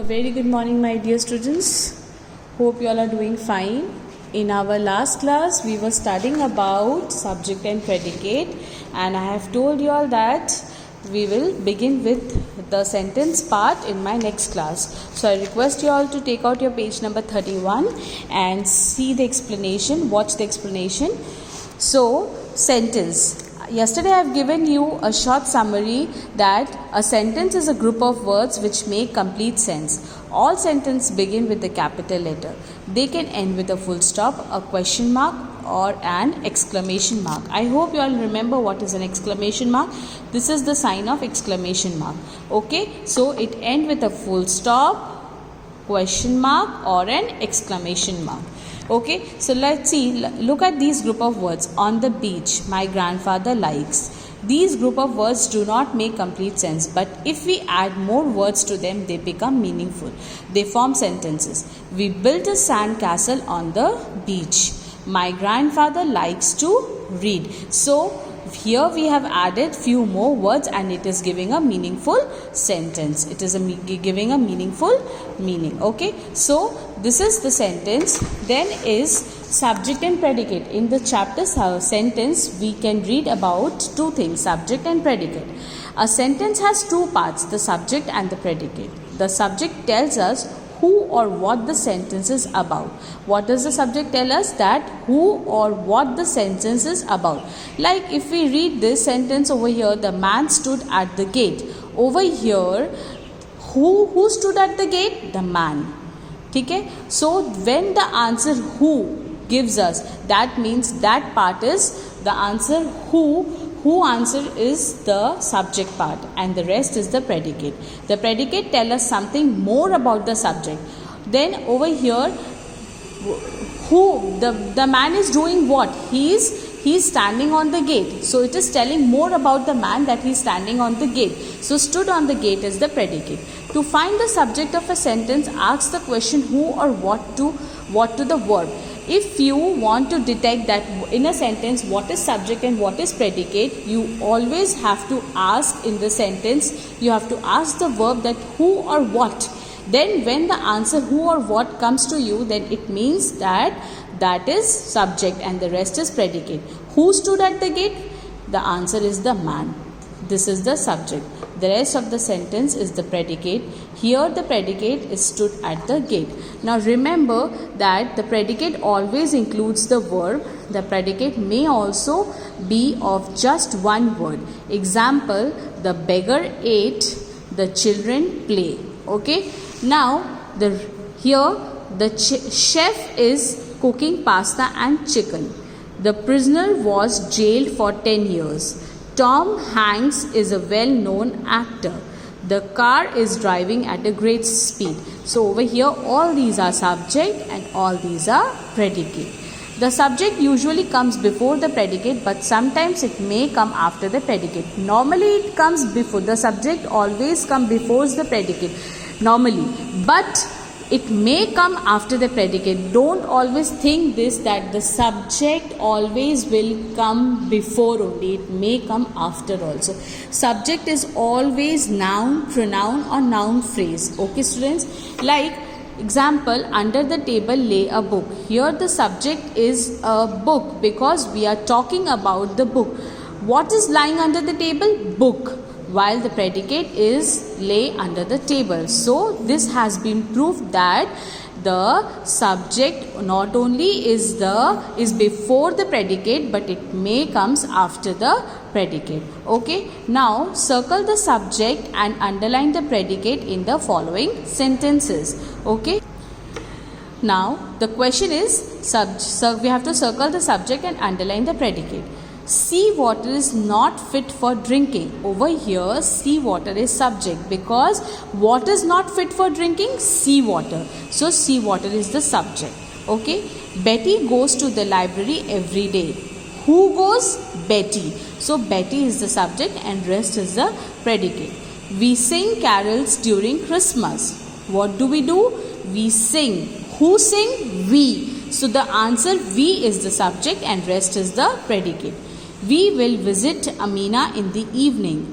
A very good morning, my dear students. Hope you all are doing fine. In our last class, we were studying about subject and predicate, and I have told you all that we will begin with the sentence part in my next class. So I request you all to take out your page number 31 and see the explanation, watch the explanation. So, sentence. Yesterday I have given you a short summary that a sentence is a group of words which make complete sense. All sentences begin with the capital letter. They can end with a full stop, a question mark or an exclamation mark. I hope you all remember what is an exclamation mark. This is the sign of exclamation mark. Okay, so it ends with a full stop, question mark or an exclamation mark. Okay, so let's see, look at these group of words. On the beach, my grandfather likes. These group of words do not make complete sense, but if we add more words to them, they become meaningful. They form sentences. We built a sand castle on the beach. My grandfather likes to read. So here we have added few more words and it is giving a meaningful sentence. It is giving a meaningful meaning. Okay, so this is the sentence. Then is subject and predicate. In the chapter sentence, we can read about two things, subject and predicate. A sentence has two parts, the subject and the predicate. The subject tells us who or what the sentence is about. What does the subject tell us? That who or what the sentence is about. Like if we read this sentence over here, the man stood at the gate. Over here, who stood at the gate? The man. Okay? So when the answer who gives us, that means that part is the answer who answer is the subject part and the rest is the predicate. The predicate tell us something more about the subject. Then over here, who the man is doing what? He is standing on the gate. So it is telling more about the man that he is standing on the gate. So stood on the gate is the predicate. To find the subject of a sentence, ask the question who or what to the verb. If you want to detect that in a sentence what is subject and what is predicate, you always have to ask in the sentence, you have to ask the verb that who or what. Then when the answer who or what comes to you, then it means that is subject and the rest is predicate. Who stood at the gate? The answer is the man. This is the subject. The rest of the sentence is the predicate. Here the predicate is stood at the gate. Now remember that the predicate always includes the verb. The predicate may also be of just one word. Example, the beggar ate, the children play. Okay. Now here the chef is cooking pasta and chicken. The prisoner was jailed for 10 years. Tom Hanks is a well-known actor. The car is driving at a great speed. So over here all these are subject and all these are predicate. The subject usually comes before the predicate, but sometimes it may come after the predicate. Normally it comes before. The subject always comes before the predicate normally, but it may come after the predicate. Don't always think this, that the subject always will come before only. It may come after also. Subject is always noun, pronoun or noun phrase. Okay students? Like example, under the table lay a book. Here the subject is a book because we are talking about the book. What is lying under the table? Book. While the predicate is lay under the table. So this has been proved that the subject not only is before the predicate, but it may comes after the predicate. Okay. Now circle the subject and underline the predicate in the following sentences. Okay. Now the question is we have to circle the subject and underline the predicate. Sea water is not fit for drinking. Over here, sea water is subject because what is not fit for drinking? Sea water. So, sea water is the subject. Okay. Betty goes to the library every day. Who goes? Betty. So, Betty is the subject and rest is the predicate. We sing carols during Christmas. What do? We sing. Who sing? We. So, the answer we is the subject and rest is the predicate. We will visit Amina in the evening.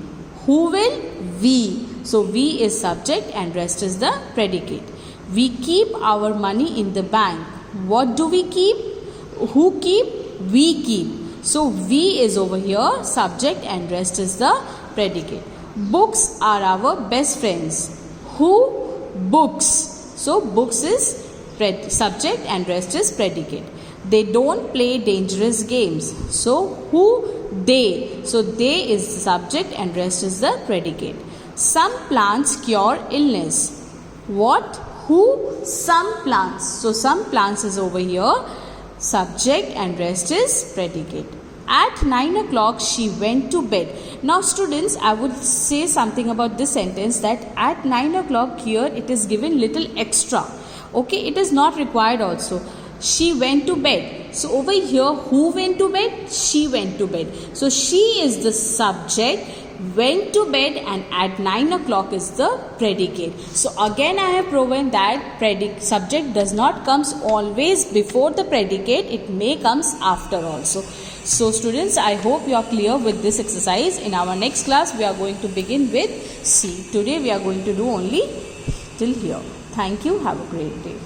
Who will? We. So we is subject and rest is the predicate. We keep our money in the bank. What do we keep? Who keep? We keep. So we is over here subject and rest is the predicate. Books are our best friends. Who? Books. So books is subject and rest is predicate. They don't play dangerous games. So who? They. So they is the subject and rest is the predicate. Some plants cure illness. What? Who? Some plants. So some plants is over here subject and rest is predicate. At 9 o'clock she went to bed. Now students, I would say something about this sentence, that at 9 o'clock here it is given little extra. Okay, it is not required also. She went to bed. So over here, who went to bed? She went to bed. So she is the subject, went to bed, and at 9 o'clock is the predicate. So again I have proven that subject does not comes always before the predicate. It may comes after also. So students, I hope you are clear with this exercise. In our next class we are going to begin with C. Today we are going to do only till here. Thank you. Have a great day.